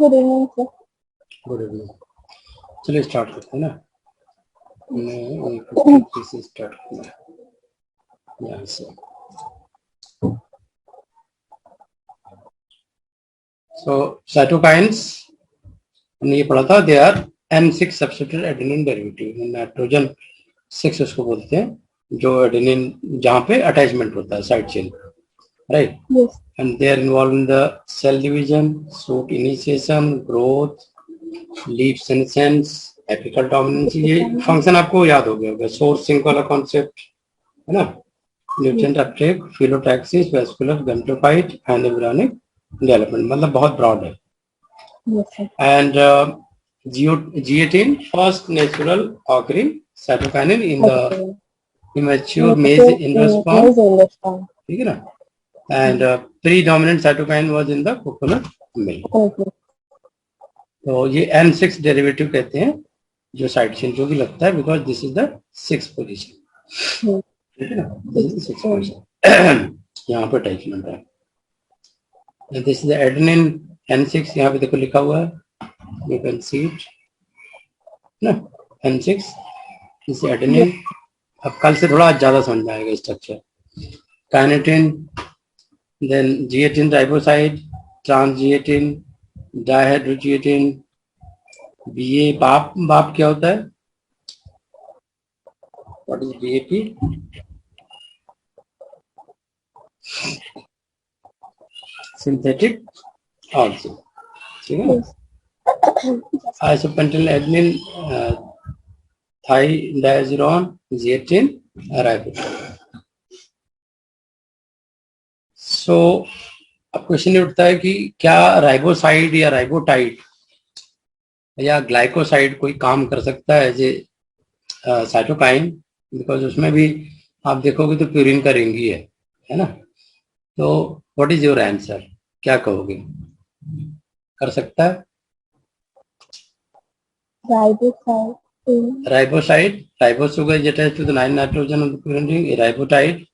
Good evening sir. Good evening. चलिए start करते हैं ना। मैं एक से स्टार्ट करना है यहाँ से। सो साइटोकाइन्स हमने ये पढ़ा था, they are N6 substituted adenine derivative. Nitrogen 6 उसको बोलते हैं, जो एडेनिन जहाँ पे अटैचमेंट होता है side chain, right. Yes. And they are involved in the cell division, shoot initiation, growth, leaf senescence, apical dominance। ये फंक्शन आपको याद हो गया होगा, सोर्सिंग वाला कॉन्सेप्ट है ना। Nutrient uptake, phyllotaxis, vascular, gametophyte and embryonic development, मतलब बहुत ब्रॉड है। Yes, sir. And G18 first natural occurring cytokinin in the immature maize inverse form, ठीक है ना। And predominant cytokine was in the coconut milk। तो ये N6 derivative कहते हैं, जो साइड चेन जो भी लगता है, because this is the 6th position, ठीक है ना। दिस इज 6th पोजीशन, यहाँ पे अटैचमेंट है। दिस इज एडेनिन N6, यहाँ पे देखो लिखा हुआ है, यू कैन सी इट ना, N6 दिस एडेनिन। अब कल से थोड़ा ज्यादा समझ में आएगा structure. Kinetin, then G18 riboside, trans G18, dihydrogeatin, BA। बाप क्या होता है? What is BAP? Synthetic also, ठीक है ना। Isopentyl adenine, thiodiaziron, G18 riboside। सो अब क्वेश्चन ये उठता है कि क्या राइबोसाइड या राइबोटाइड या ग्लाइकोसाइड कोई काम कर सकता है एज ए साइटोकाइन? बिकॉज उसमें भी आप देखोगे तो प्यूरिन का रिंग ही है ना। तो व्हाट इज योर आंसर, क्या कहोगे, कर सकता है? राइबोसाइड, राइबोस हो गया jet to the 9 nitrogen of the purine ring, a ribotide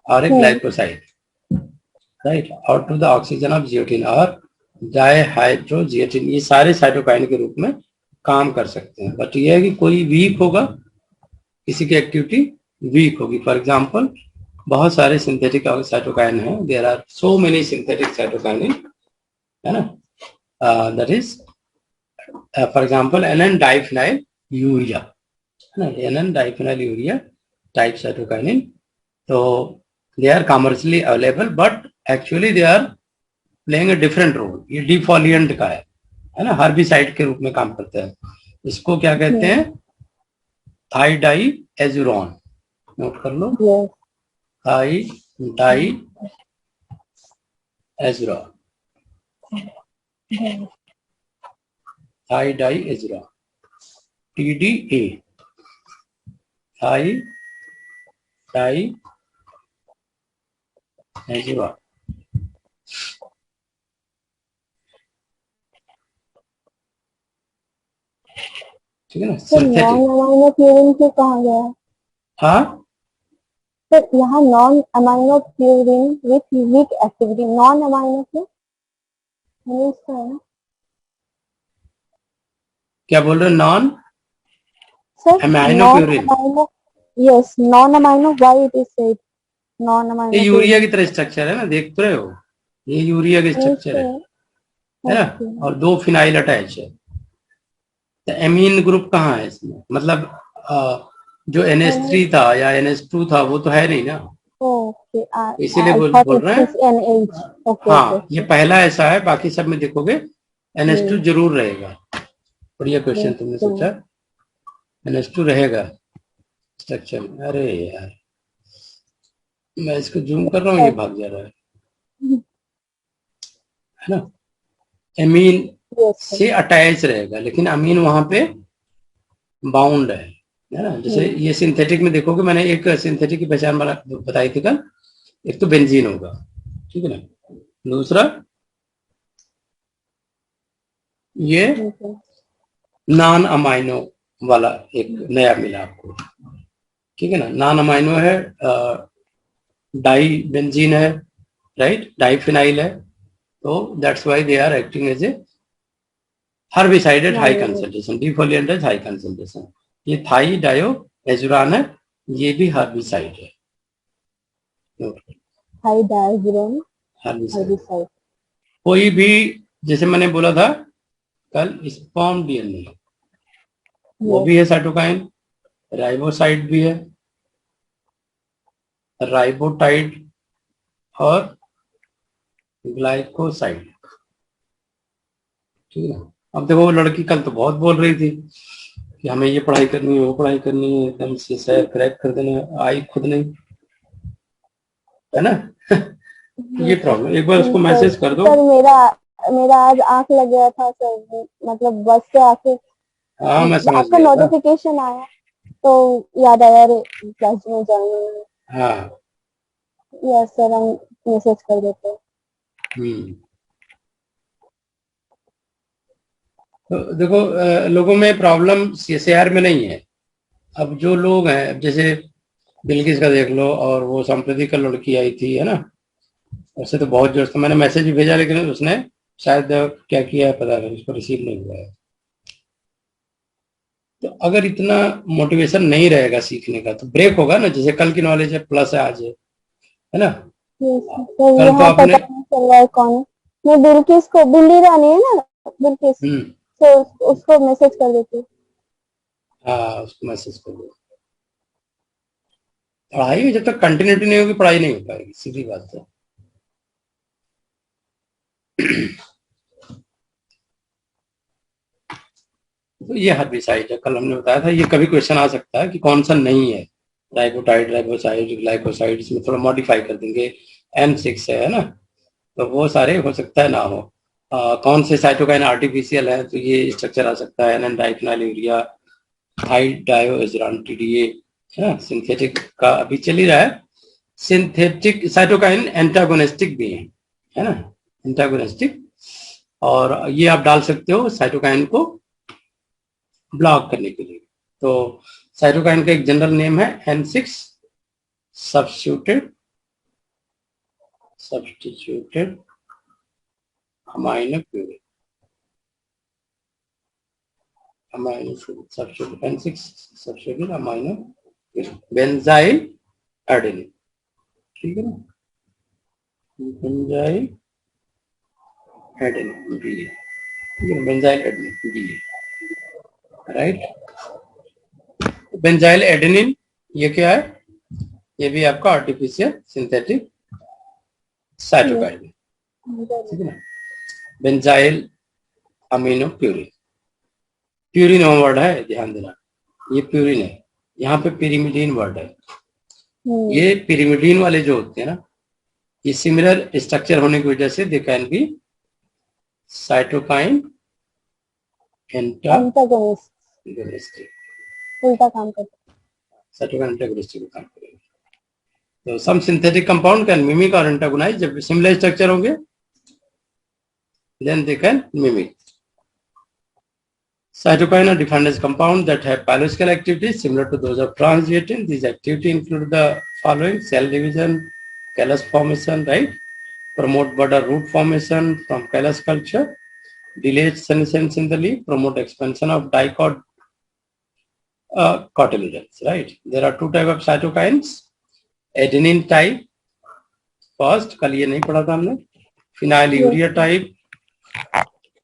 और एक ग्लाइकोसाइड, राइट, और to the oxygen of G18 और डाइहाइड्रोजीएटिन। ये सारे साइटोकाइन के रूप में काम कर सकते हैं, बट ये है कि कोई वीक होगा, किसी की एक्टिविटी वीक होगी। फॉर एग्जांपल बहुत सारे सिंथेटिक साइटोकाइन हैं, there are so many synthetic cytokine, है ना। That is for example NN diphenyl urea, है ना, NN diphenyl urea type cytokine. तो they are commercially available, but actually they are playing a different role. ये defoliant का है ना, herbicide के रूप में काम करता है। इसको क्या कहते हैं? थाइडाइएजुरॉन, नोट कर लो, थाइडाइएजुरॉन, थाइडाइएजुरॉन, TDA, थाइडाइएजुरॉन, ठीक है ना। अमाइनो प्यूरिन से कहा गया है? हाँ सर, यहाँ non amino purine with week activity, non amino से है ना? क्या बोल रहे हो? Non sir, amino purine, yes, non amino, why it is said non amino? ये यूरिया की तरह स्ट्रक्चर है ना, देख तो रहे हो, ये यूरिया का स्ट्रक्चर है ना, और 2 फिनाइल अटैच है। तो एमीन ग्रुप कहाँ है इसमें? मतलब जो NH3 था या NH2 था वो तो है नहीं ना, इसीलिए बोल रहे हैं। हाँ, ये पहला ऐसा है, बाकी सब में देखोगे NH2 जरूर रहेगा। बढ़िया क्वेश्चन तुमने सोचा, NH2 रहेगा स्ट्रक्चर में। अरे यार, मैं इसको जूम कर रहा हूँ, ये भाग जा रहा है ना। एमीन से अटैच रहेगा, लेकिन अमीन वहां पे बाउंड है ना। जैसे ये सिंथेटिक में देखोगे, मैंने एक सिंथेटिक की पहचान बताई थी कल, एक तो बेंजीन होगा, ठीक है ना, दूसरा ये नॉन अमाइनो वाला एक नया मिला आपको, ठीक है ना। नॉन अमाइनो है, डाई बेंजीन है, राइट, डाइफिनाइल है। तो that's why they are acting as a herbicide at high concentration, defoliant at high concentration. ये थाई डायो एजुरान है, ये भी हर्बिसाइड है। Thidiazuron herbicide. हर्बिसाइड। कोई भी, जैसे मैंने बोला था कल, स्पर्म डीएनए वो भी है साइटोकाइन, राइबोसाइड भी है, राइबोटाइड और ग्लाइकोसाइड। ठीक है। अब देखो, वो लड़की कल तो बहुत बोल रही थी कि हमें ये पढ़ाई करनी है, वो पढ़ाई करनी है, एकदम से सर क्रैक कर देना, आई खुद नहीं, है ना। ये प्रॉब्लम, एक बार उसको मैसेज कर दो। सर मेरा आज आंख लग गया था सर, मतलब बस से आके हाँ मैं समझ आपका गया था। नोटिफिकेशन आया तो याद आया, अरे क्लास में ज्वाइन। हाँ यस सर, हम मैसेज कर देते हैं। तो देखो, लोगों में प्रॉब्लम सीएसआर में नहीं है। अब जो लोग हैं, जैसे बिल्किस का देख लो, और वो संप्रति का लड़की आई थी, है ना, उससे तो बहुत जोर से मैंने मैसेज भी भेजा, लेकिन उसने शायद क्या किया है पता नहीं, उसको रिसीव नहीं हुआ है। तो अगर इतना मोटिवेशन नहीं रहेगा सीखने का तो ब्रेक होगा ना। जैसे कल की नॉलेज है, प्लस है आज, है ना। तो कल तो यहाँ आपने पता नहीं चल रहा है कौन है। मैं बिल्किस को, बिल्ली रानी है ना बिल्किस, तो उसको मैसेज कर देती हूँ। हाँ, उसको मैसेज कर दो। पढ़ाई में जब तक कंटिन्यूटी नहीं होगी, पढ़ाई नहीं हो पाएगी, सीधी बात है। तो ये हर्बिसाइड है, कल हमने बताया था। ये कभी क्वेश्चन आ सकता है कि कौन सा नहीं है, राइबोटाइड, राइबोसाइड, ग्लाइकोसाइड, इसमें थोड़ा मॉडिफाई कर देंगे, N6 है ना, तो वो सारे हो सकता है ना हो। कौन से साइटोकाइन आर्टिफिशियल है, तो ये स्ट्रक्चर आ सकता है, एन डाइफिनाइल यूरिया, थाइड डायोएजुरान TDA, है ना। सिंथेटिक का अभी चल ही रहा है। सिंथेटिक साइटोकाइन एंटागोनिस्टिक भी है ना, एंटागोनिस्टिक। और ये आप डाल सकते हो साइटोकाइन को ब्लॉक करने के लिए। तो साइटोकाइन का एक जनरल नेम है N6 substituted amino purine, N6 substituted amino benzyl adenine. ठीक है ना, बेंजाइल एडेनिन बी, ठीक है, benzyl adenine B, right. Benzyl adenine ये क्या है, ये भी आपका आर्टिफिशियल सिंथेटिक साइटोकाइन है, ठीक है ना। Benzyl amino purine, purine word है, ध्यान देना, ये प्यूरिन है, यहाँ पे पिरिमिडीन वर्ड है। ये पिरिमिडीन वाले जो होते हैं ना, ये सिमिलर स्ट्रक्चर होने की वजह से they can be cytokine antagonistic, उल्टा काम करते हैं, साइटोकाइन एंटागोनिस्टिक काम करेंगे। तो सम सिंथेटिक कंपाउंड कैन मिमिक और एंटागोनाइज, जब सिमिलर स्ट्रक्चर होंगे then they can mimic. Cytokine are defined as compounds that have biological activities similar to those of transgenitin. These activities include the following: cell division, callus formation, right? Promote bud or root formation from callus culture, delay senescence in the leaf, promote expansion of dicot cotyledons, right? There are two types of cytokines. Adenine type, first, कल ये नहीं पढ़ा था हमने. Phenylurea type.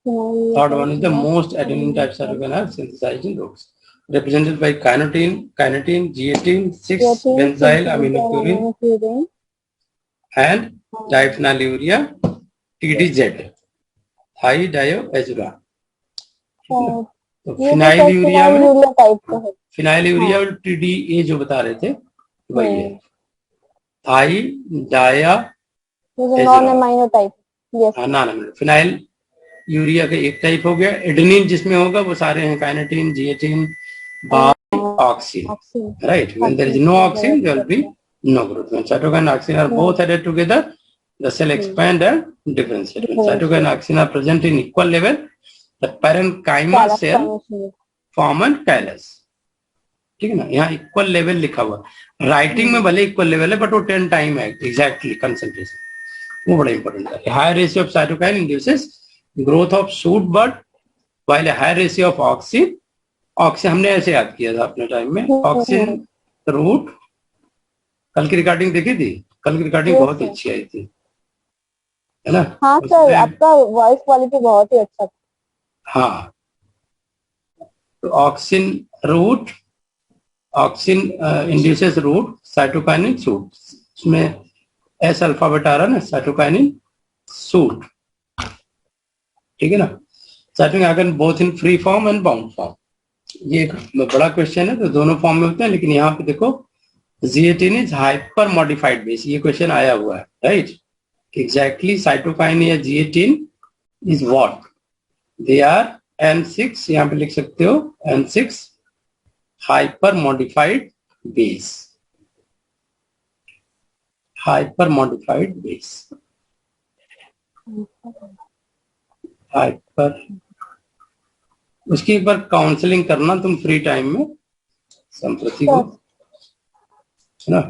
Third one is the most adenine type cytokine are synthesized in roots, represented by kinetine, G18, 6-benzyl aminopurine, and diphenylurea, TDZ, thiodioazuran. तो फिनाइलयूरिया और TDA जो बता रहे थे वही है, थाई डाया नॉन अमाइनो टाइप। हाँ, नॉन फिनाइल यूरिया का एक टाइप हो गया। एडेनिन जिसमें होगा वो सारे हैं kinetin, G18, auxin, right? When there is no oxin, there will be no growth. When cytokine and oxin are both added together, the cell expand and differentiate. When cytokine and oxin are present in equal level, the parenchyma cell form and callus. ठीक है ना, यहाँ equal level लिखा हुआ, writing में भले equal level है but वो 10 टाइम है एग्जैक्टली कंसंट्रेशन, वो बड़ा इंपॉर्टेंट है। High ratio of cytokine induces growth of shoot bud while a high ratio of auxin हमने ऐसे याद किया था अपने टाइम में, ऑक्सिन रूट। कल की रिकॉर्डिंग देखी थी? कल की रिकॉर्डिंग Yes, बहुत sir. अच्छी आई थी, है ना? हाँ सर, आपका वॉइस क्वालिटी बहुत ही अच्छा था। हाँ, तो auxin root, auxin induces root cytokinin shoot, उसमें एस अल्फाबेट आ रहा है ना, साइटोकाइनिन सूट, ठीक है ना? Cytokinin both in free form and bound form. ये एक बड़ा क्वेश्चन है, तो दोनों फॉर्म में होते हैं, लेकिन यहाँ पे देखो Z18 is hyper modified base, ये क्वेश्चन आया हुआ है, राइट? एग्जैक्टली साइटोकाइन या Z18 is what? They are N6, यहाँ पे लिख सकते हो N6 hyper modified base, hyper modified base, hyper. उसकी एक बार काउंसलिंग करना तुम फ्री टाइम में संप्रति को, है ना?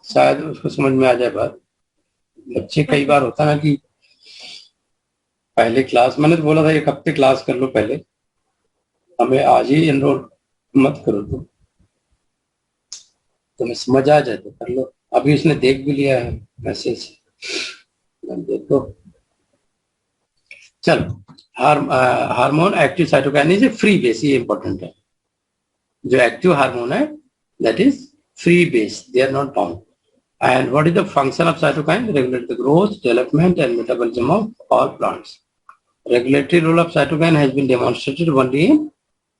शायद उसको समझ में आ जाए बात। बच्चे कई बार होता है ना कि पहले क्लास, मैंने तो बोला था एक हफ्ते क्लास कर लो पहले, हमें आज ही एनरोल मत करो, तुम्हें समझ आ जाए तो कर लो। अभी उसने देख भी लिया है मैसेज, देखो। चलो, hormone active cytokinin is free base, ये इंपॉर्टेंट है। जो एक्टिव हार्मोन है that is free base, they are not bound. And what is the function of cytokine? Regulate the growth, development, and metabolism of all plants. Regulatory role of cytokine has been demonstrated only in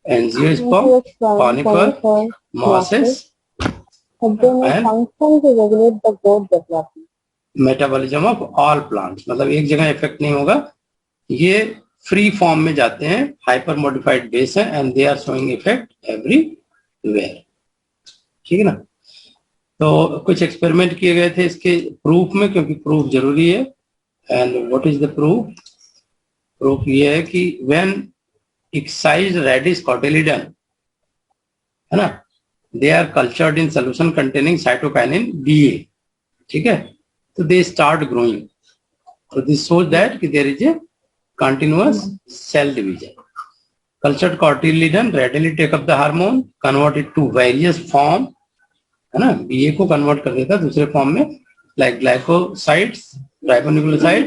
angiosperm, conifer, mosses, and function to regulate the growth development. Metabolism of all plants. मतलब एक जगह effect नहीं होगा, ये free form में जाते हैं, hyper modified base है, and they are showing effect everywhere, ठीक है ना? तो कुछ एक्सपेरिमेंट किए गए थे इसके प्रूफ में, क्योंकि प्रूफ जरूरी है। And what is the proof? Proof ये है कि व्हेन एक्साइज्ड रेडिश कॉटिलिडन, है ना, they are cultured in solution containing cytokinin BA, ठीक है, तो दे स्टार्ट ग्रोइंग। तो दिस शोज दैट कि there is a continuous cell division. Cultured cotyledon readily take up the hormone, convert it to various form, है ना, BA को convert कर देता है दूसरे फॉर्म में, like glycosides, ribonucleoside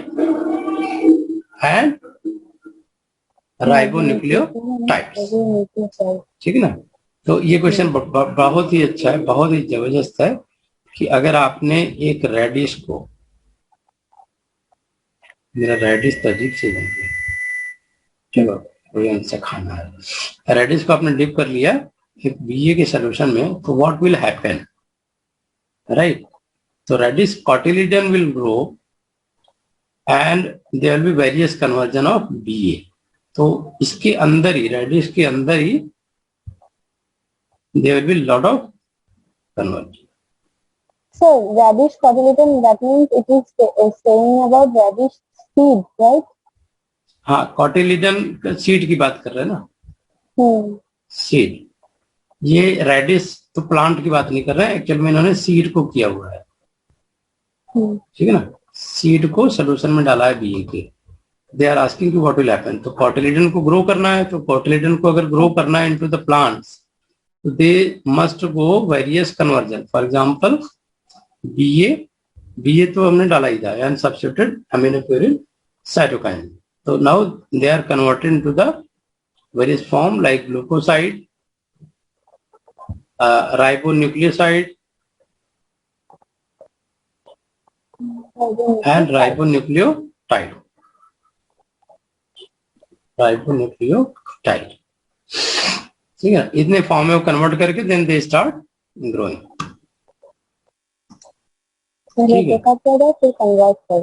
and ribonucleotides, ठीक है ना? तो ये क्वेश्चन बहुत ही अच्छा है, बहुत ही जबरदस्त है कि अगर आपने एक रेडिश को, मेरा रेडिश तो अजीब से बन गया, चलो कोई हमसे खाना है, रेडिश को आपने डिप कर लिया एक BA के सोल्यूशन में, तो what will happen, right? So radish cotyledon will grow and there will be various conversion of BA. तो इसके अंदर ही, रेडिश के अंदर ही there will be lot of conversion. So radish cotyledon, that means it is saying about radish seed, right? हाँ, cotyledon seed की बात कर रहे हैं ना, सीड। ये रेडिश तो प्लांट की बात नहीं कर रहे हैं, एक्चुअल में इन्होंने सीड को किया हुआ है, ठीक है ना, सीड को सोल्यूशन में डाला है BA के। They are asking what will happen, तो कोटिलिडन को ग्रो करना है, तो कोटिलिडन को अगर ग्रो करना है इनटू द प्लांट्स, तो they must go various conversion. For example BA तो हमने डाला ही था, एंड सब्स्टिट्यूटेड अमीनोप्यूरिन साइटोकाइन, तो now they are converted into the various form like glucoside, ribonucleoside and ribonucleotide, ठीक है, इतने फॉर्म में कन्वर्ट करके देन दे स्टार्ट ग्रोइंग, ठीक है।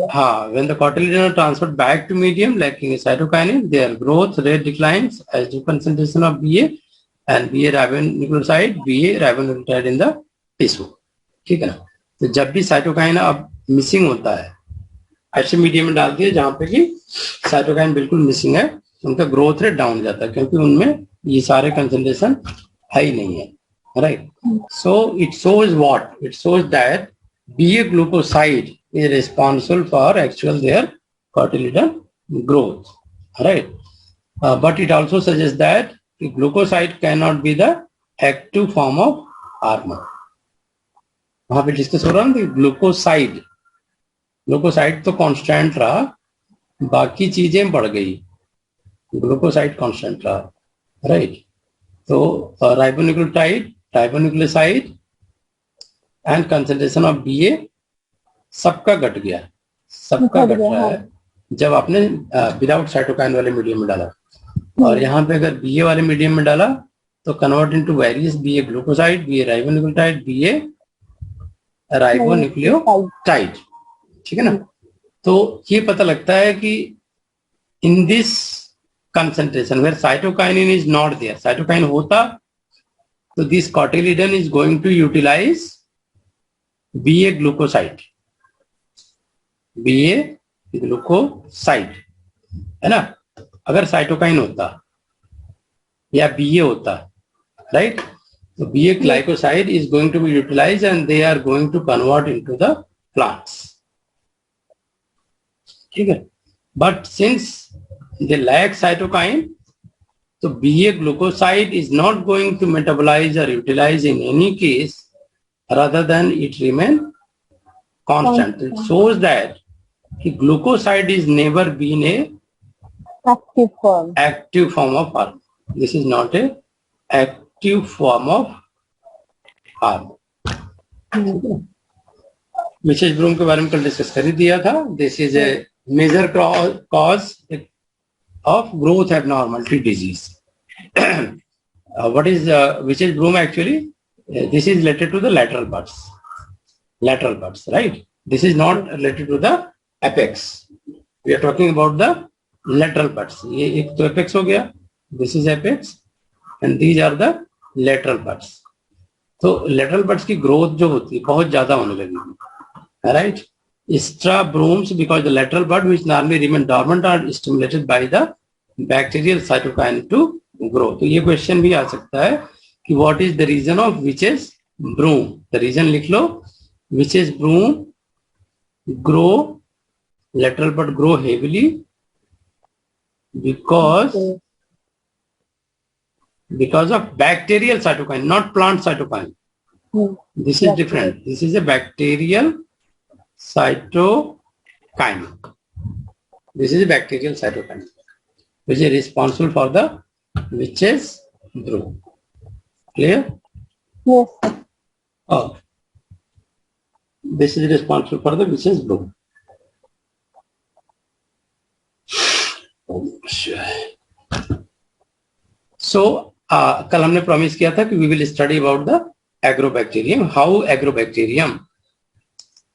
हाँ, when the cotyledon are transferred back to medium lacking cytokinin, their growth rate declines as the concentration of BA and BA ribonucleoside, BA ribonucleotide in the tissue, ठीक है ना? तो जब भी cytokine अब मिसिंग होता है, ऐसे मीडियम में डाल दिया जहां पे कि साइटोकाइन बिल्कुल मिसिंग है, उनका ग्रोथ रेट डाउन जाता है, क्योंकि उनमें ये सारे कंसंट्रेशन है ही नहीं है, right? So it shows what? It shows that BA glucoside is responsible for actual their cotyledon growth, right? but it also suggests that the glucoside cannot be the active form of hormone. वहां पे discuss हो रहा है glucoside glucoside तो constant रहा, बाकी चीजें बढ़ गई, ग्लूकोसाइड कांस्टेंट रहा, राइट। तो ribonucleotide, ribonucleoside and concentration of BA सबका घट गया, सबका घट रहा है जब आपने विदाउट साइटोकाइन वाले मीडियम में डाला। और यहाँ पे अगर बीए वाले मीडियम में डाला तो convert into various BA glucoside, BA ribonucleotide, BA ribonucleotide, ठीक है ना। तो ये पता लगता है कि in this concentration where cytokinin is not there, cytokine होता तो this cotyledon is going to utilize BA glucoside, BA glucoside, है ना। अगर साइटोकाइन होता या बीए होता, राइट, तो BA glycoside is going to be utilized and they are going to convert into the plants, ठीक है। But since they lack cytokine, तो BA glucoside is not going to metabolize और utilize in any case rather than it remain constant. It shows that glucoside is never been a active form of hormone. This is not a active form of hormone. Witches broom के बारे में कल discuss कर ही दिया था। This is a major cause of growth abnormality disease. What is witches broom actually? This is related to the lateral buds, right? This is not related to the apex. We are talking about the lateral buds. ये एक तो apex हो गया, this is apex, and these are the lateral buds. तो lateral buds की growth जो होती है बहुत ज्यादा होने लगेगी, right? Extra brooms because the lateral bud which normally remain dormant are stimulated by the bacterial cytokine to grow. तो ये question भी आ सकता है कि what is the reason of witch's broom? The reason लिख लो, witch's broom grow, lateral bud grow heavily because of bacterial cytokine, not plant cytokine. This is different. This is a bacterial cytokine. This is a bacterial cytokine which is responsible for the witch's broom. Clear? Yes. Oh, this is responsible for the witch's broom. So, कल हमने promise किया था कि we will study about the agrobacterium. How agrobacterium?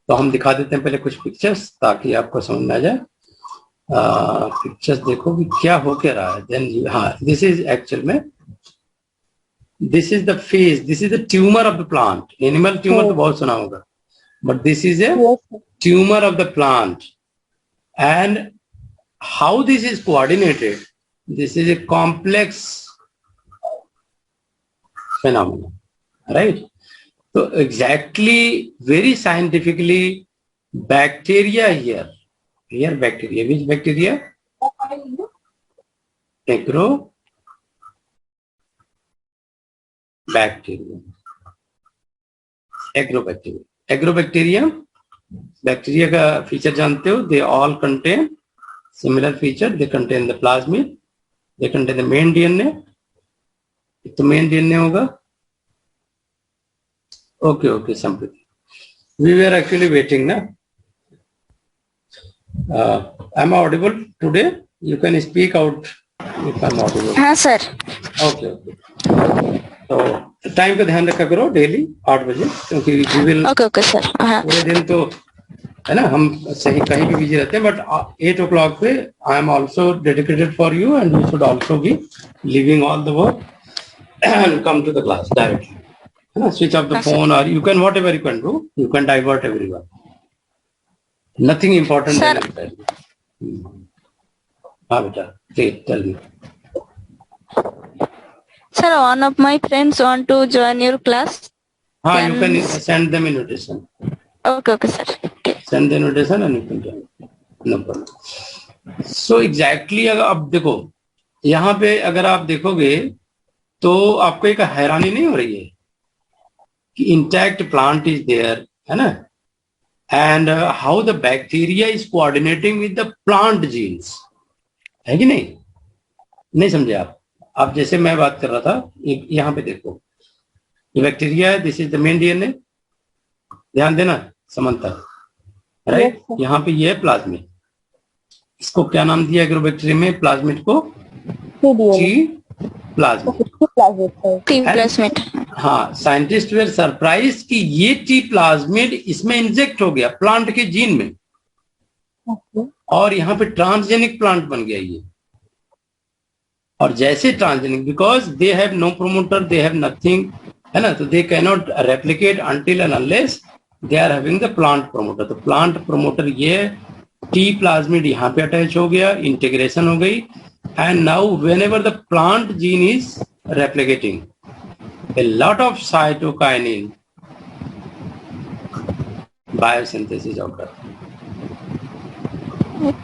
तो हम दिखा देते हैं पहले कुछ पिक्चर्स ताकि आपको समझ में आ जाए। पिक्चर्स देखो कि क्या हो क्या रहा है। देन हाँ, दिस इज एक्चुअल में this is the phase, this is the tumor of the plant. Animal tumor तो बहुत सुना होगा, but this is a tumor of the plant. And how this is coordinated? This is a complex phenomenon, right? So exactly, very scientifically, bacteria here bacteria, which bacteria? Agrobacterium bacteria का feature जानते हो? They all contain similar feature, they contain the plasmid, they contain the main DNA. तो main DNA होगा। Okay Sampriti, we were actually waiting ना। I am audible today? You can speak out if I am audible. हाँ sir. Okay तो time का ध्यान रखा करो daily 8 बजे, क्योंकि ओके सर। पूरे दिन तो है ना हम सही कहीं भी बिजी रहते हैं, बट 8 o'clock पे I am also dedicated for you and you should also be leaving all the work and come to the class directly, है ना। स्विच ऑफ द फोन और you can whatever you can do, you can divert everyone, nothing important. हाँ बेटा, please tell me. Sir, one of my friends want to join your class. You can send them invitation. Okay, sir. Send the invitation and you can join. No problem. So exactly अब देखो, यहाँ पे अगर आप देखोगे तो आपको एक हैरानी नहीं हो रही है कि इंटैक्ट प्लांट इज देयर, है ना, and how the bacteria is coordinating with the plant genes, है कि नहीं? नहीं समझे आप? आप जैसे मैं बात कर रहा था, यहाँ पे देखो, ये बैक्टीरिया है, this is the main DNA, ध्यान देना समन्ता, राइट? Yes, sir. यहाँ पे ये है प्लाज्मिड, इसको क्या नाम दिया एग्रोबैक्टीरियम में? प्लाज्मिड को CDNA. T plasmid. Okay, plasmid, sir. Team plasmid. हाँ, साइंटिस्ट वेर सरप्राइज कि ये टी प्लाज्मिड इसमें इंजेक्ट हो गया प्लांट के जीन में, Okay. और यहाँ पे ट्रांसजेनिक प्लांट बन गया ये। और जैसे transgenic, because they have no promoter, they have nothing, है ना, तो they can not replicate until and unless they are having the plant promoter. तो प्लांट प्रोमोटर ये टी प्लाज्मिड यहाँ पे अटैच हो गया, इंटीग्रेशन हो गई, and now whenever the plant gene is replicating, a lot of cytokinin biosynthesis occur.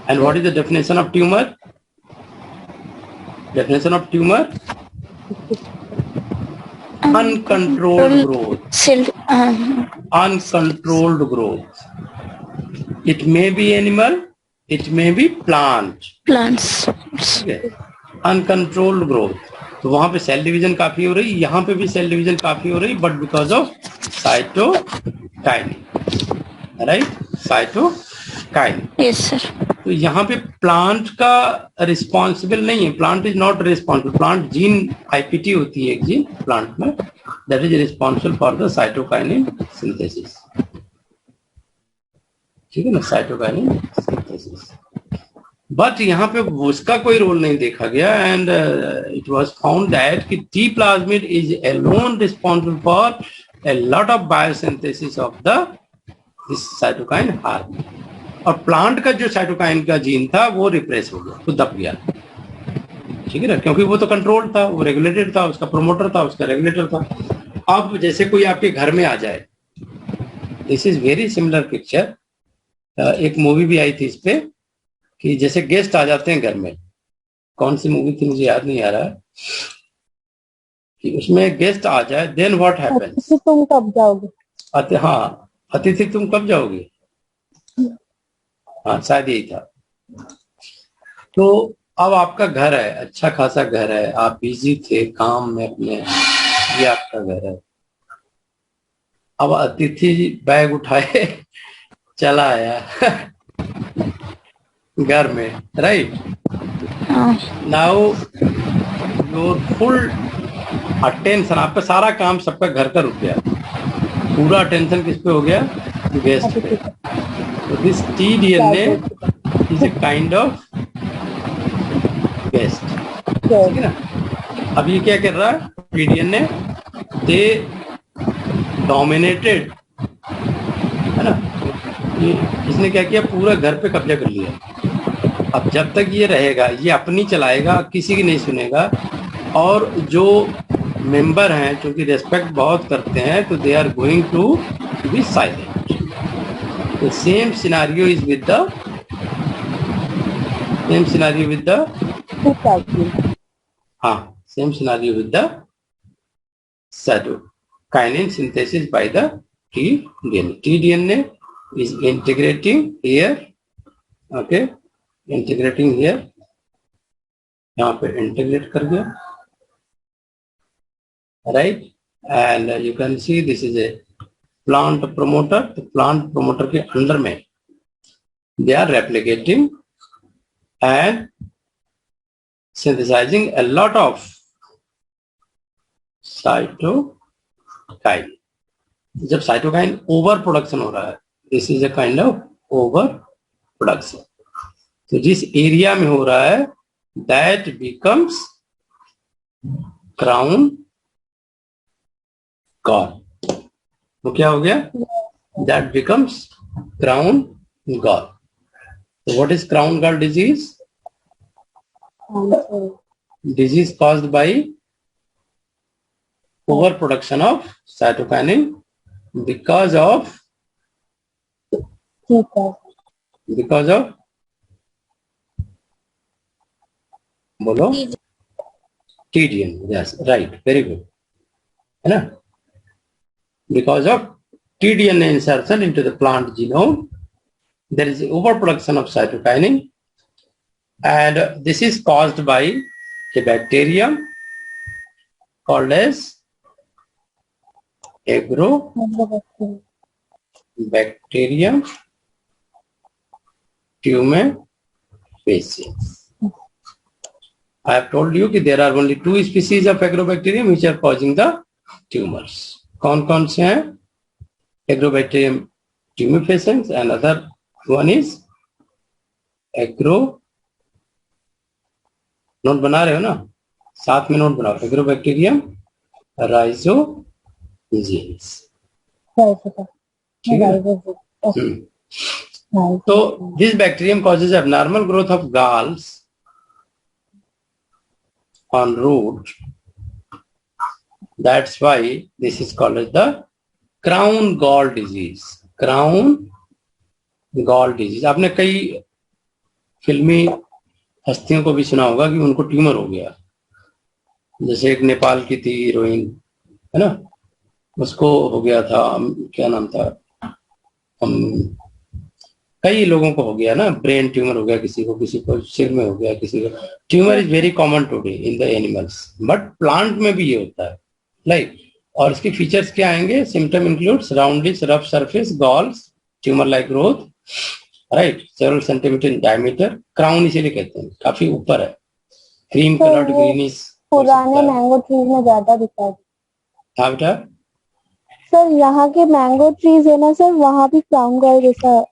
And what is the definition of tumor? Definition of tumor: uncontrolled growth. Uncontrolled growth. It may be animal, it may be plant. Plants. Okay. Uncontrolled growth. तो वहां पे cell division काफी हो रही, यहाँ पे भी cell division काफी हो रही, but because of cytokinin, right? Cytokinin. Yes, sir. तो यहाँ पे प्लांट का रिस्पॉन्सिबल नहीं है, plant is not responsible. Plant gene IPT होती है एक जीन प्लांट में, that is responsible for the cytokinin synthesis, ठीक है ना, साइटोकाइनिन सिंथेसिस। बट यहाँ पे उसका कोई रोल नहीं देखा गया, and it was found that कि T plasmid is alone responsible for a lot of biosynthesis of the this cytokine hormone. और प्लांट का जो साइटोकाइन का जीन था वो रिप्रेस हो गया, तो दब गया, ठीक है ना, क्योंकि वो तो कंट्रोल था, वो रेगुलेटेड था, उसका प्रोमोटर था, उसका रेगुलेटर था। अब जैसे कोई आपके घर में आ जाए, this is very similar picture, एक मूवी भी आई थी इस पे, कि जैसे गेस्ट आ जाते हैं घर में, कौन सी मूवी थी मुझे याद नहीं आ रहा, कि उसमें गेस्ट आ जाए, देन व्हाट हैपेंस? तुम कब जाओगे? हाँ, अतिथि तुम कब जाओगे, हाँ शायद यही था। तो अब आपका घर है, अच्छा खासा घर है, आप बिजी थे काम में अपने, ये आपका घर है। अब अतिथि बैग उठाए चला आया घर में, right? Now your full attention, आपका सारा काम सबका घर का रुक गया, पूरा अटेंशन किस पे हो गया? गेस्ट पे। तो this T-DNA is a kind of guest, ठीक है ना। अब ये क्या कर रहा है टीडीएनए? दे डोमिनेटेड, है ना, ये इसने क्या किया, पूरा घर पे कब्जा कर लिया। अब जब तक ये रहेगा, ये अपनी चलाएगा, किसी की नहीं सुनेगा, और जो मेंबर हैं क्योंकि रेस्पेक्ट बहुत करते हैं, तो they are going to be silent. The same scenario is with the same scenario with the same scenario with the cytokinin synthesis by the tDNA. tDNA is integrating here, okay, integrating here, यहाँ पे integrate कर गया, right? And you can see this is a plant promoter. तो plant promoter के अंदर में they are replicating and synthesizing a lot of cytokine. जब cytokine over production हो रहा है, this is a kind of over production. तो जिस एरिया में हो रहा है, दैट बिकम्स क्राउन गॉल। तो क्या हो गया? That becomes crown gall. तो what is crown gall disease? Disease caused by overproduction of cytokinin because of बोलो TDN, yes, right, very good, है ना? Because of TDNA insertion into the plant genome, there is overproduction of cytokinin, and this is caused by a bacterium called as Agrobacterium tumefaciens. I have told you that there are only 2 species of Agrobacterium which are causing the tumors. कौन से हैं? Agrobacterium tumefaciens, and other one is note बना रहे हो ना? साथ में note बनाओ. Agrobacterium rhizogenes. So this bacterium causes abnormal growth of galls on root. That's why this is called as the crown gall disease. Crown gall disease. आपने कई फिल्मी हस्तियों को भी सुना होगा कि उनको ट्यूमर हो गया. जैसे एक नेपाल की थी हीरोइन, है ना, उसको हो गया था, क्या नाम था, कई लोगों को हो गया ना, ब्रेन ट्यूमर हो गया, किसी को सिर में हो गया, किसी को. Tumour is very common today in the animals, but plant में भी ये होता है, लाइक. और इसके फीचर्स क्या आएंगे? Symptom includes roundish rough surface, galls, tumor like growth, right, several centimeter in diameter. Crown इसीलिए कहते हैं, काफी ऊपर है, क्रीम कलर्ड ग्रीनिश. पुराने मैंगो ट्रीज में ज्यादा दिखा है. हाँ बेटा, सर यहाँ के मैंगो ट्रीज है ना सर, वहाँ भी क्राउन गॉल जैसा है.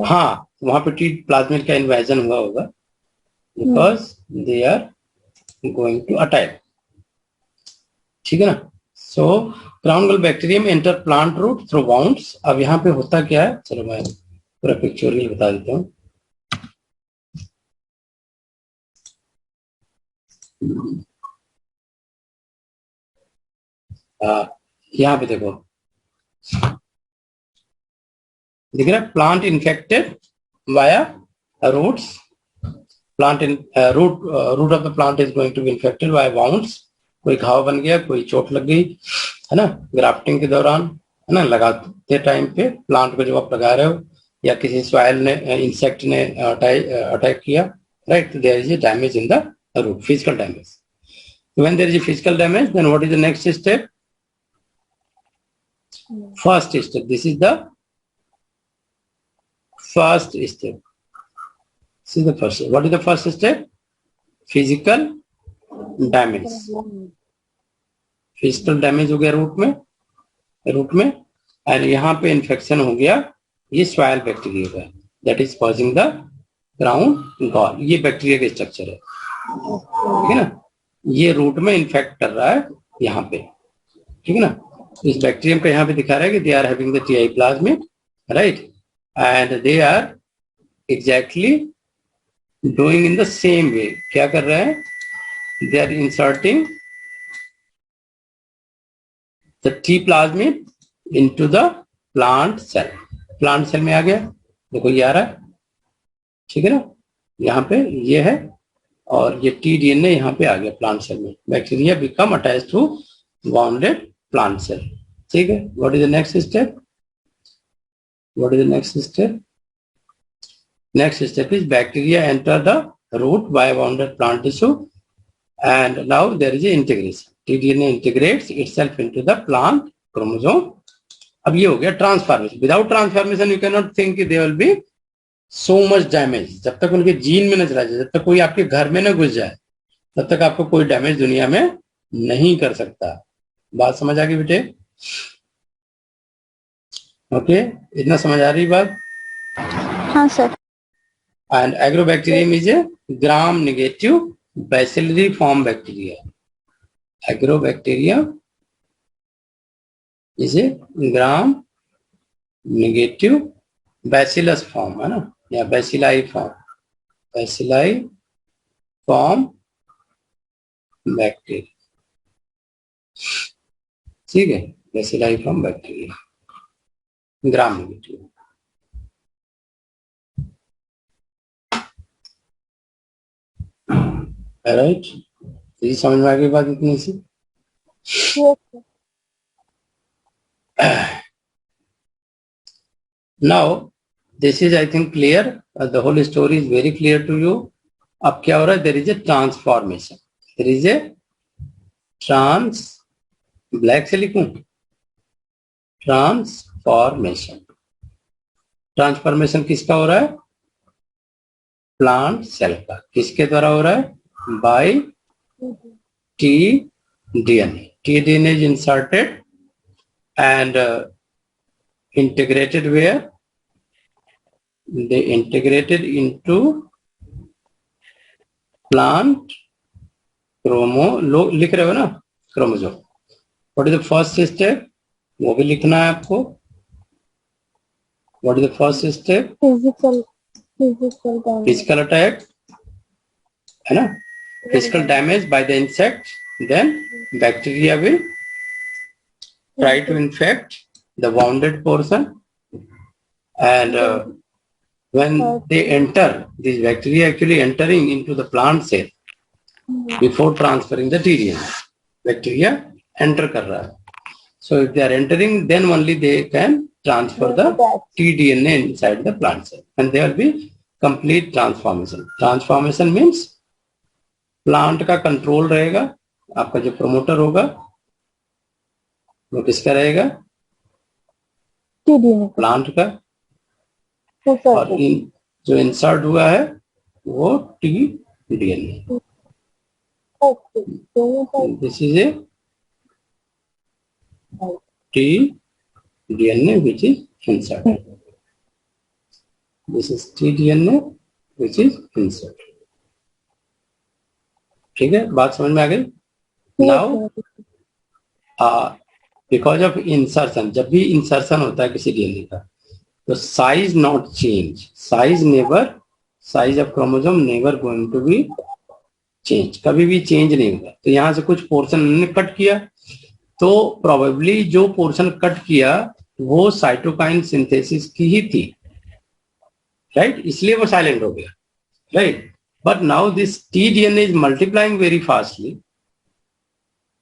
हाँ, वहां पे टी प्लाज्मिड का इन्वेजन हुआ होगा, because they are going to attack. ठीक है ना? So crown gall bacterium enter plant root through wounds. अब यहाँ पे होता क्या है, चलो मैं पूरा पिक्चोरियल बता देता हूँ. यहाँ पे देखो, दिख रहा है, plant infected via roots. Plant in root of the plant is going to be infected via wounds. कोई घाव बन गया, कोई चोट लग गई, है ना, ग्राफ्टिंग के दौरान, है ना, लगाते टाइम पे प्लांट को जब आप लगा रहे हो, या किसी सॉइल ने, इंसेक्ट ने अटैक किया, right, there is a damage in the root, physical damage. When there is a physical damage, then what is the next step? First step. This is the first step. This is the first step. What is the first step? Physical damage. Physical damage हो गया root में, और यहाँ पे infection हो गया ये soil bacteria का, that is causing the crown gall. ये बैक्टीरिया का स्ट्रक्चर है, ठीक है ना. ये रूट में इन्फेक्ट कर रहा है यहाँ पे, ठीक है ना. इस बैक्टीरियम का यहाँ पे दिखा रहा है कि they are having the TI plasmid, right, and they are exactly doing in the same way. क्या कर रहे हैं? They are inserting the T plasmid into the plant cell. Plant cell में आ गया, देखो ये आ रहा है, ठीक है ना, यहाँ पे ये है, और ये टीडीएनए यहाँ पे आ गया प्लांट सेल में. Bacteria become attached to bounded plant cell. ठीक है. What is the next step? What is the next step? Next step is bacteria enter the root by bounded plant tissue, and now there is a integration. tDNA integrates itself into the plant chromosome. अब ये हो गया transformation. Without transformation you can not think कि there will be so much damage. जब तक उनके gene में न चला जाए, जब तक कोई आपके घर में न घुस जाए, तब तक आपको कोई डैमेज दुनिया में नहीं कर सकता. बात समझ आ गई बेटे? ओके, इतना समझ आ रही बात? हाँ sir. And agrobacterium is a gram negative bacillary form bacteria. Agrobacterium is a gram negative bacillus form, है ना, या बैसिलाई फॉर्म बैक्टीरिया. ठीक है, bacilli form bacteria, gram negative. Right. ये समझ में आ गई बात इतनी सी? Yes, sir. Now, this is I think clear. The whole story is very clear to you. अब क्या हो रहा है? There is a transformation. There is a black से लिखूं? Transformation. Transformation किसका हो रहा है? Plant cell का. किसके द्वारा हो रहा है? By tDNA. tDNA is inserted and integrated where? They integrated into plant लिख रहे हो ना chromosome. What is the first step? वो भी लिखना है आपको. What is the first step? Physical attack, है ना? Physical damage by the insect. Then bacteria will try to infect the wounded portion, and when they enter, these bacteria actually entering into the plant cell before transferring the tDNA. Bacteria enter कर रहा है. So if they are entering, then only they can transfer the tDNA inside the plant cell, and there will be complete transformation. Transformation means plant का control रहेगा. आपका जो promoter होगा वो किसका रहेगा? प्लांट का. और जो इंसर्ट हुआ है वो tDNA. This is a tDNA which is inserted. This is tDNA which is inserted. ठीक है, बात समझ में आ गई? Now, because of insertion, जब भी insertion होता है किसी DNA का, तो size not change. Size of chromosome never going to be change. कभी भी change नहीं होगा. तो यहाँ से कुछ portion हमने कट किया, तो probably जो portion कट किया वो cytokine synthesis की ही थी, right? इसलिए वो silent हो गया, right? But now this tDNA is multiplying very fastly.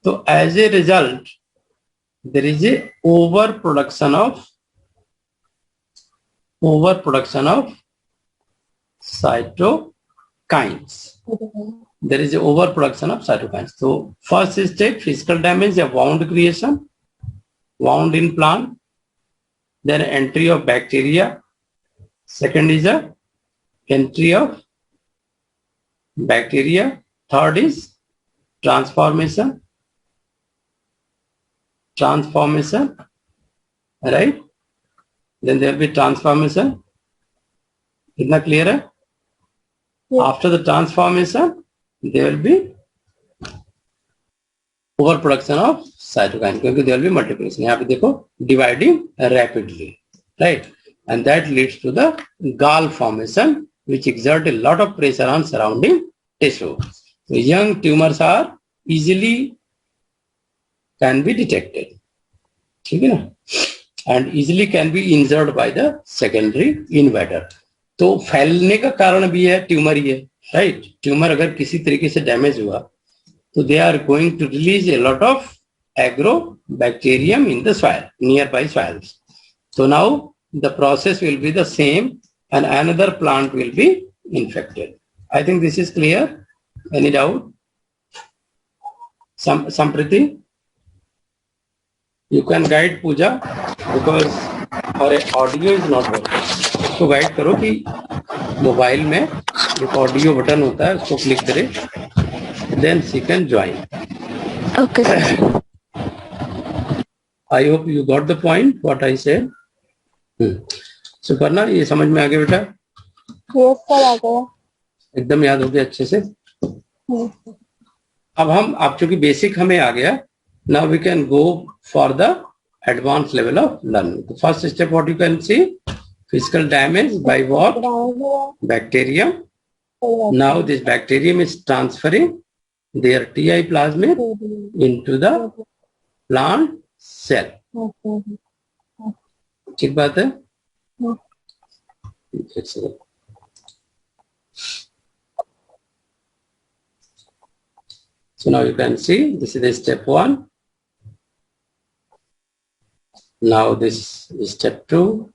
So as a result, there is a overproduction of cytokines. There is a overproduction of cytokines. So first step, physical damage, a wound creation, wound in plant, then entry of bacteria. Second is a entry of bacteria. Third is transformation, right? Then there will be transformation. Isn't clear? Yes. After the transformation, there will be overproduction of cytokine, because there will be multiplication. यहाँ पे देखो dividing rapidly, right? And that leads to the gall formation, which exert a lot of pressure on surrounding tissue. So young tumors are easily can be detected, ठीक है ना? And easily can be injured by the secondary invader. तो फैलने का कारण भी है tumour ही है, राइट? ट्यूमर अगर किसी तरीके से डैमेज हुआ तो they are going to release a lot of agrobacterium in the soil, nearby soils. So now the process will be the same and another plant will be infected. I think this is clear. Any doubt? Sampriti? You can guide Pooja because her audio is not working. तो guide करो कि mobile में एक audio button होता है उसको click करें, then she can join. Okay, sir. I hope you got the point what I said. Suparna, ये समझ में आ गया बेटा? Yes, sir, आ गया. एकदम याद हो गया अच्छे से. अब हम आप चूंकि बेसिक हमें आ गया, now we can go for the advanced level of learning. The first step what you can see, physical damage by what? Bacterium. Now this bacterium is transferring their TI plasmid into the plant cell. ठीक बात है? So now you can see this is the step 1. Now this is step 2.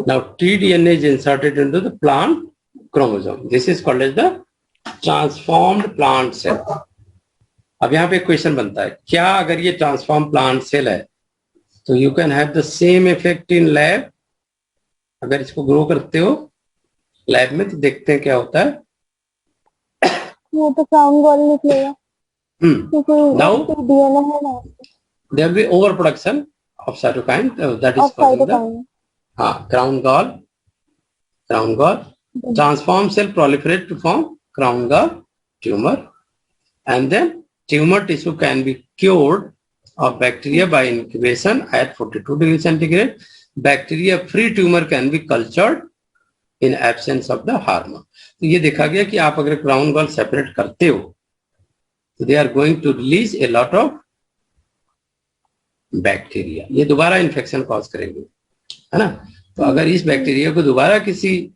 Now tDNA is inserted into the plant chromosome. This is called as the transformed plant cell. अब यहाँ पे question बनता है, क्या अगर ये ट्रांसफॉर्म प्लांट सेल है तो you can have the same effect in lab? अगर इसको ग्रो करते हो लैब में तो देखते हैं क्या होता है. वो तो क्राउन गॉल निकलेगा. Now there will be overproduction of cytokine that is causing the crown gall. Transform cell proliferate to form crown gall tumor, and then tumor tissue can be cured of bacteria by incubation at 42 degrees centigrade. Bacteria free tumor can be cultured in absence of the hormone. तो ये देखा गया कि आप अगर crown gall separate करते हो तो they are going to release a lot of bacteria. ये दोबारा इन्फेक्शन कॉज करेंगे, है ना. तो अगर इस बैक्टीरिया को दोबारा किसी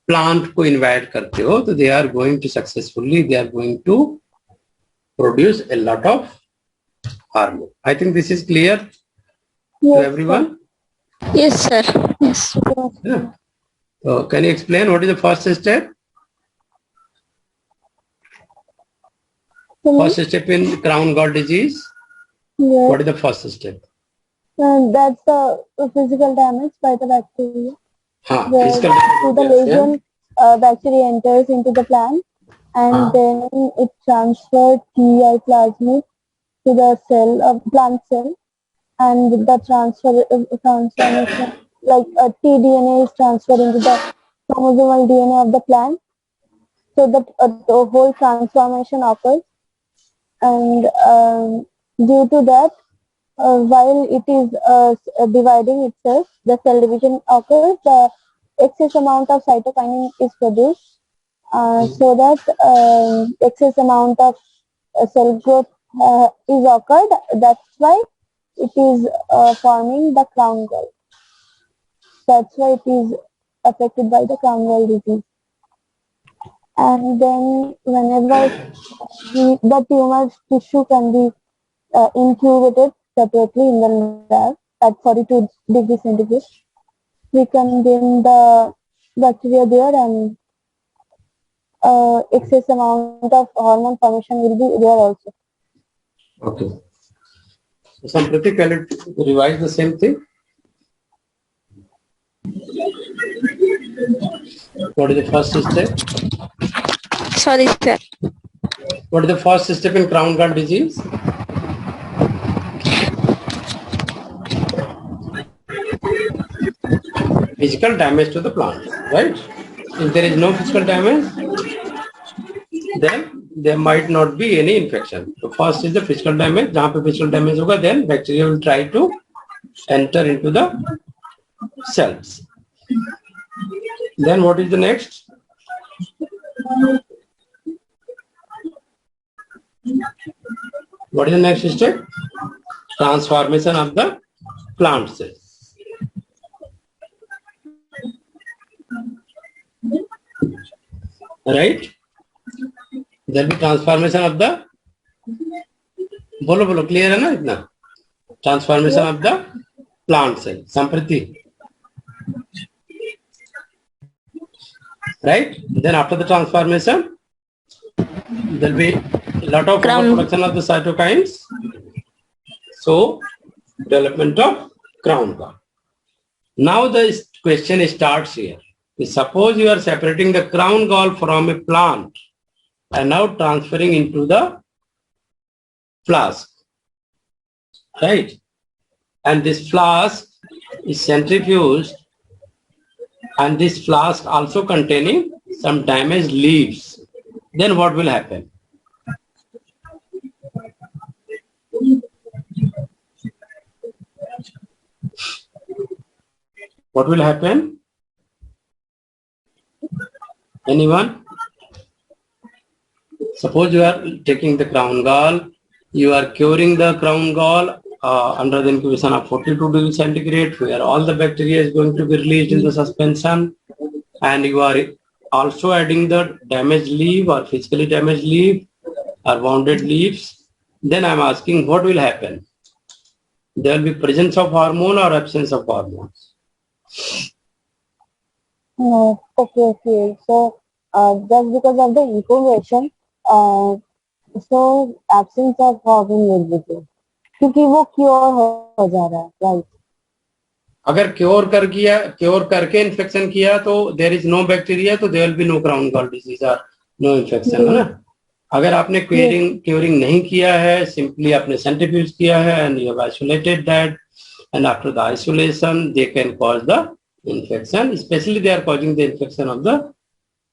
प्लांट को इन्वाइट करते हो तो they are going to successfully they are going to produce a lot of hormone. I think this is clear to everyone. Yes, sir. Yes. So can you explain what is the first step? First step in crown gall disease. Yes. What is the first step? That's the physical damage by the bacteria. Physical Through the lesion, bacteria enters into the plant, and then it transfers TI plasmid to the cell of plant cell, and the transformation like tDNA is transferred into the chromosomal DNA of the plant, so that the whole transformation occurs, and due to that, while it is dividing itself, the cell division occurs, the excess amount of cytokinin is produced, so that excess amount of cell growth is occurred. That's why it is forming the crown gall. That's why it is affected by the crown gall disease. And then whenever the tumor tissue can be incubated separately in the lab at 42 degrees centigrade, we can bring the bacteria there, and excess amount of hormone formation will be there also. Okay. So Sampriti, can you revise the same thing? What is the first step? Sorry, sir. What is the first step in crown gall disease? Physical damage to the plant, right? If there is no physical damage, then there might not be any infection. So first is the physical damage. जहाँ पे physical damage होगा, then bacteria will try to enter into the cells. Then what is the next? What is the next step? Transformation of the plant cell. Right? There will be transformation of the. बोलो clear है ना इतना? Transformation of the plant cell. Sampriti. Right? Then after the transformation, there will be a lot of production of the cytokines. So, development of crown gall. Now the question starts here. Suppose you are separating the crown gall from a plant and now transferring into the flask. Right? And this flask is centrifuged, and this flask also containing some damaged leaves. Then what will happen? What will happen? Anyone? Suppose you are taking the crown gall, you are curing the crown gall under the incubation of 42 degrees centigrade, where all the bacteria is going to be released in the suspension, and you are also adding the damaged leaf or physically damaged leaf, or wounded leaves, then I'm asking what will happen. There will be presence of hormone or absence of hormones. Okay. So, just because of the incubation, so absence of hormone will be there. क्योंकि वो cure हो जा रहा है, right? अगर cure करके infection किया तो देयर इज नो बैक्टीरिया, तो there will be no crown gall disease और नो इन्फेक्शन, है ना. अगर आपने क्योरिंग नहीं किया है, सिंपली आपने सेंट्रीफ्यूज किया है and you have isolated that, and after the isolation they can cause the infection, especially they are causing the infection of the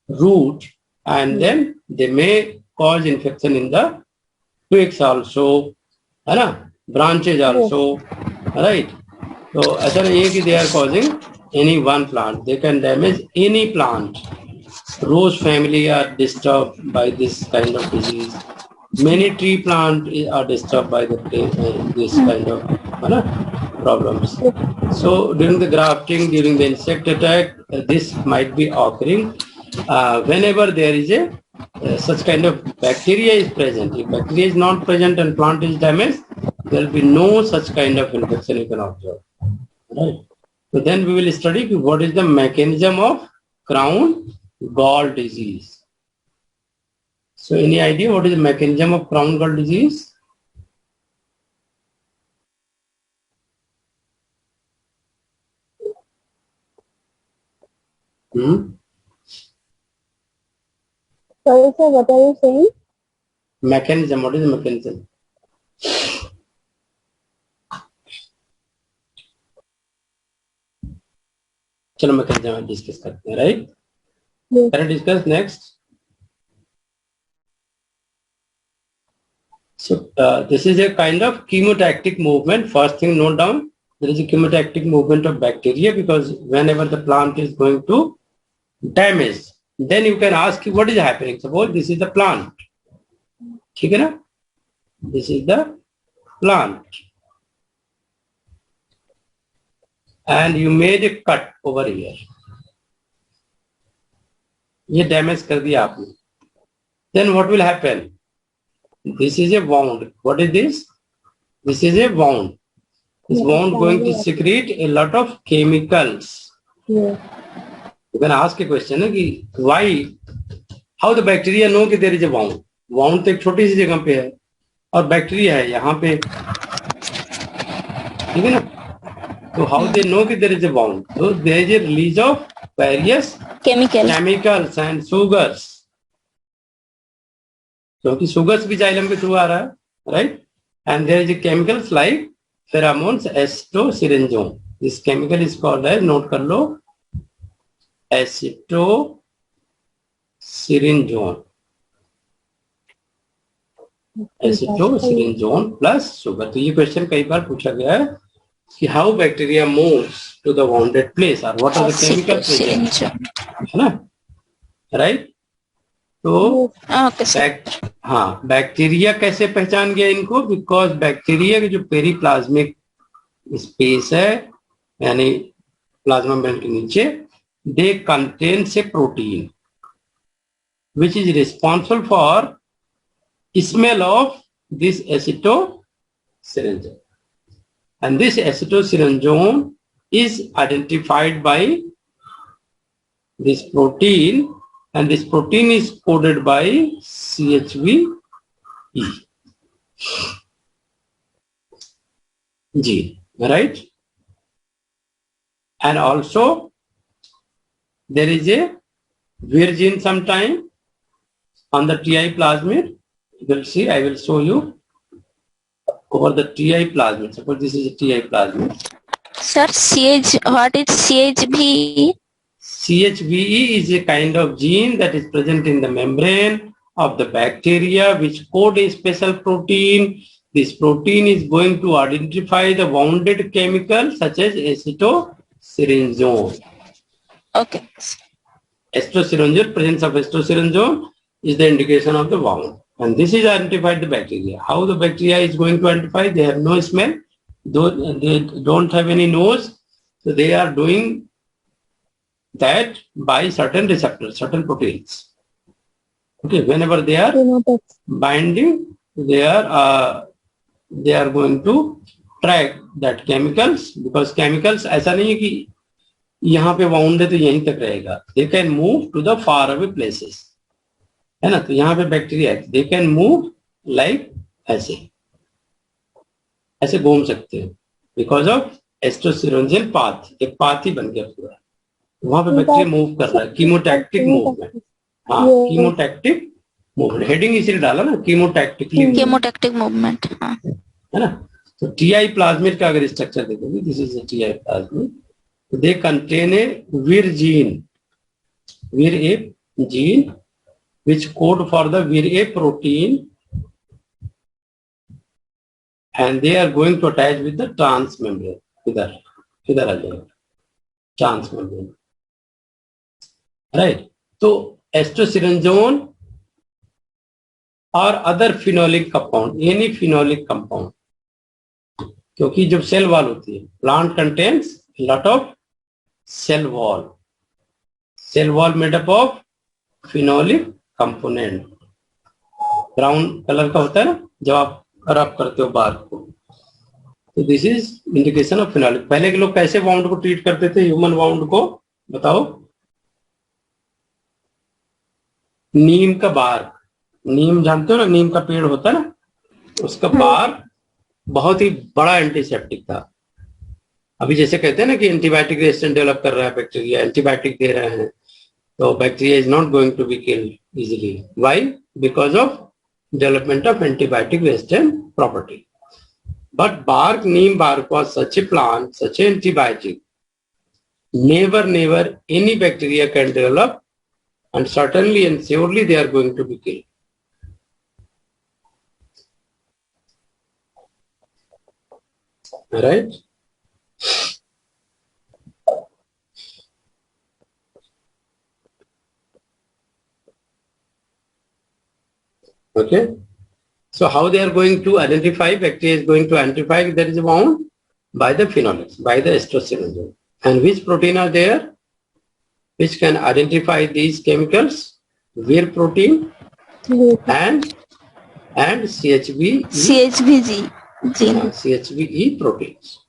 root, and then they may cause infection in the twigs also, है ना, branches also, right? So ऐसा नहीं है कि they are causing any one plant, they can damage any plant. Rose family are disturbed by this kind of disease. Many tree plants are disturbed by this kind of, है ना, problems. So during the grafting, during the insect attack, this might be occurring whenever there is a such kind of bacteria is present. If bacteria is not present and plant is damaged, there will be no such kind of infection you can observe. Right. So then we will study what is the mechanism of crown gall disease. So any idea what is the mechanism of crown gall disease? Sorry, sir, what are you saying? Mechanism. What is the mechanism? चलो mechanism discuss करते हैं, right? Yes. Can I discuss next? So this is a kind of chemotactic movement. First thing, note down, there is a chemotactic movement of bacteria, because whenever the plant is going to damage, then you can ask what is happening. Suppose this is the plant, ठीक है ना? This is the plant, and you made a cut over here. ये damage कर दिया आपने. Then what will happen? This is a wound. What is this? This is a wound. This wound going to secrete a lot of chemicals. Yes. You can ask a question कि why, how the bacteria know कि there is a wound. Wound तो एक छोटी सी जगह पे है और bacteria है यहाँ पे, ठीक है ना? तो how they know कि there is a wound? So there is a release of various chemicals and sugars. क्योंकि sugars भी जाइलम के थ्रू आ रहा है, right? And there is a chemicals like pheromones, acetosyrinjone. This chemical is called as, note कर लो, acetosyrinjone. Acetosyrinjone plus sugar. तो ये question कई बार पूछा गया है कि how bacteria moves to the wounded place or what are the chemical present, है ना, right? तो हाँ, बैक्टीरिया कैसे पहचान गया इनको? बिकॉज बैक्टीरिया के जो पेरीप्लाज्मिक स्पेस है, यानी प्लाज्मा मेम्ब्रेन के नीचे, दे कंटेन से protein which is responsible for smell of this acetosyrinjone, and this acetosyrinjone is identified by this protein, and this protein is coded by CHVE. G, right? And also there is a virgin sometime on the TI plasmid. You will see, I will show you over the TI plasmid. Suppose this is a TI plasmid. Sir, what is CHVE? CHVE is a kind of gene that is present in the membrane of the bacteria, which code a special protein. This protein is going to identify the wounded chemical such as acetosyrinjone. Okay. Acetosyrinjone, presence of acetosyrinjone is the indication of the wound. And this is identified the bacteria. How the bacteria is going to identify? They have no smell. They don't have any nose. So they are doing that by certain receptors, certain proteins. Okay, whenever they are phenotypes. binding, they are going to track that chemicals, because chemicals ऐसा नहीं है कि यहाँ पे bound है तो यहीं तक रहेगा. They can move to the far away places, है ना. तो यहाँ पे bacteria they can move like ऐसे घूम सकते हैं बिकॉज ऑफ एस्ट्रोसिरोंजियल पाथ. एक पाथ ही बन गया पूरा, वहां पे बैक्टीरिया मूव कर रहा है. कीमोटैक्टिक मूवमेंट. हाँ, कीमोटैक्टिक मूवमेंट. हेडिंग इसीलिए डाला ना, कीमोटैक्टिक मूवमेंट. हाँ, है ना. तो टीआई प्लाज्मिड का अगर स्ट्रक्चर देखोगे, this is TI plasmid. They contain a Veer gene which code for the Vir protein, and they are going to attach with the transmembrane. इधर आ जाएगा transmembrane, right? तो एस्ट्रोसिरेंजोन और other phenolic compound, any phenolic compound, क्योंकि जब cell wall होती है, plant contains lot of cell wall made up of phenolic component. Brown colour का होता है ना जब आप रब करते हो बार को. तो this is indication of phenolic. पहले के लोग कैसे वाउंड को ट्रीट करते थे, ह्यूमन वाउंड को बताओ? नीम का बार, नीम जानते हो ना, नीम का पेड़ होता है ना, उसका बार बहुत ही बड़ा एंटीसेप्टिक था. अभी जैसे कहते हैं ना कि एंटीबायोटिक रेजिस्टेंस डेवलप कर रहा है बैक्टीरिया, एंटीबायोटिक दे रहे हैं, तो bacteria is not going to be killed easily. Why? Because of development of antibiotic resistant property. But bark, neem bark was such a plant, such an antibiotic. Never any bacteria can develop, and certainly and surely they are going to be killed. Right? Okay, so how they are going to identify, bacteria is going to identify that is bound by the phenolics, by the estrosyrendrome. And which protein are there which can identify these chemicals? Vir protein and CHBG gene. CHBE proteins.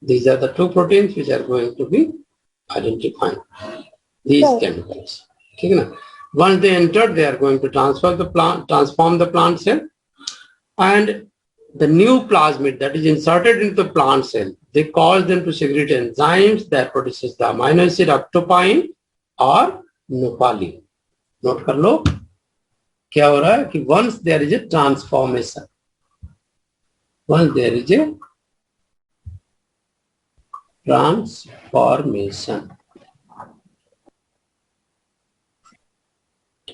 These are the two proteins which are going to be identifying these chemicals. ठीक है ना? Once they enter, they are going to transform the plant cell, and the new plasmid that is inserted into the plant cell, they cause them to secrete enzymes that produces the amino acid octopine or nopalin. Note कर लो क्या हो रहा है कि once there is a transformation,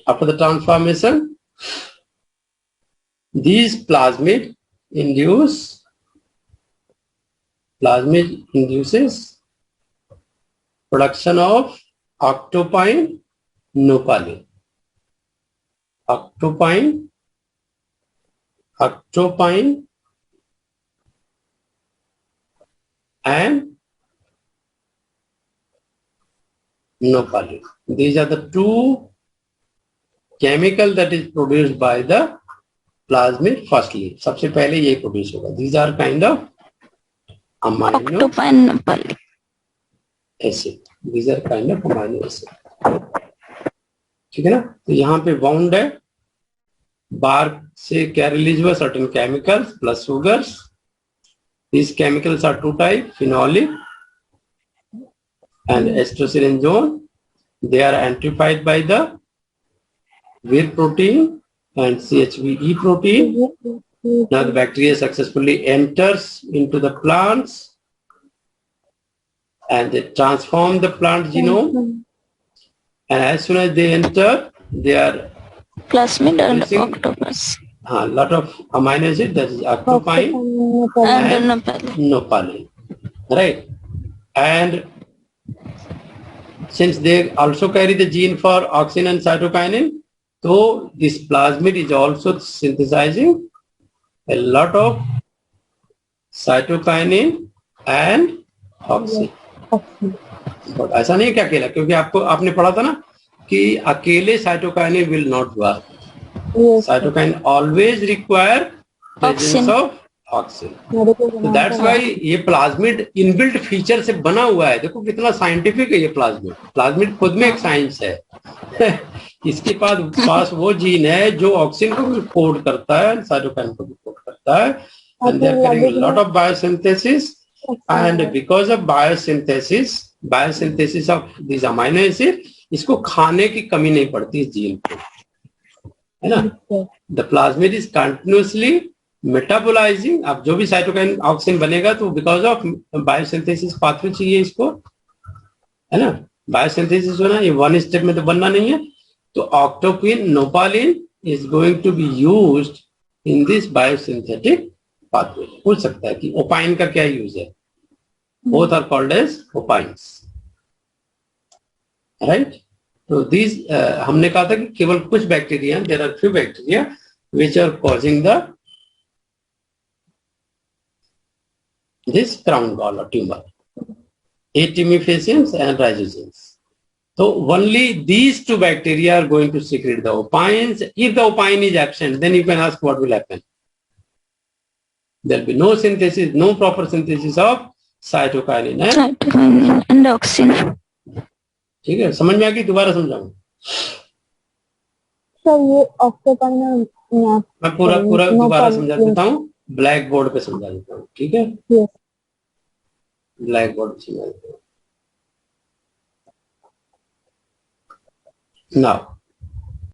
after the transformation, these plasmid induces production of octopine nopalin. Octopine and nopalin. These are the two chemical that is produced by the plasmid firstly. सबसे पहले ये produce होगा. These are kind of amino Octopine acid. These are kind of amino acid. ठीक है ना? तो यहाँ पे बाउंड है, बार्क से क्या रिलीज हुआ? Certain chemicals plus sugars. These chemicals are two type, phenolic and estrosyrendrone. They are amplified by the Vir protein and CHBE protein. Now the bacteria successfully enters into the plants and they transform the plant genome. And as soon as they enter, they are plasmid and octopus. A lot of amino acid, that is octopine And nopalin. Right? And since they also carry the gene for auxin and cytokinin, so this plasmid is also synthesizing a lot of cytokinin and auxin. But ऐसा नहीं क्या केला, क्योंकि आपने पढ़ा था ना कि अकेले cytokinin will not work. Yes. Cytokine always require presence Auxin. of auxin. So that's why ये प्लाज्मिड इनबिल्ट फीचर से बना हुआ है. देखो कितना साइंटिफिक है ये प्लाज्मिड. प्लाज्मिड खुद में एक साइंस है. इसके पास वो जीन है जो ऑक्सिन को भी कोड करता है, साइटोकाइन को भी कोड करता है. And they are carrying a lot of biosynthesis, and because of biosynthesis of these amino acid, इसको खाने की कमी नहीं पड़ती इस जीन को, है ना. The plasmid is continuously metabolising. अब जो भी साइटोकाइन ऑक्सिन बनेगा तो बिकॉज ऑफ बायोसिंथेसिस पाथवे चाहिए इसको, है ना. बायोसिंथेसिस होना, ये वन स्टेप में तो बनना नहीं है. तो octopine nopaline is going to be used in this biosynthetic pathway. पूछ सकता है कि ओपाइन का क्या यूज है. Both are called as opines, right. तो दिस हमने कहा था कि केवल कुछ bacteria, there are few bacteria which are causing the this crown gall और tumor, tumefaciens and rhizogenes. So only these two bacteria are going to secrete the opines. If the opine is absent, then you can ask what will happen. There will be no synthesis, no proper synthesis of cytokinin and auxin. ठीक है, समझ में आ गई. दोबारा समझाऊं. Sir ये ऑक्टोपाइन मैं पूरा दोबारा समझा देता हूँ. ब्लैक बोर्ड पे समझा देता हूँ, ठीक है. Yes. ब्लैक बोर्ड पे समझा देता हूँ. Now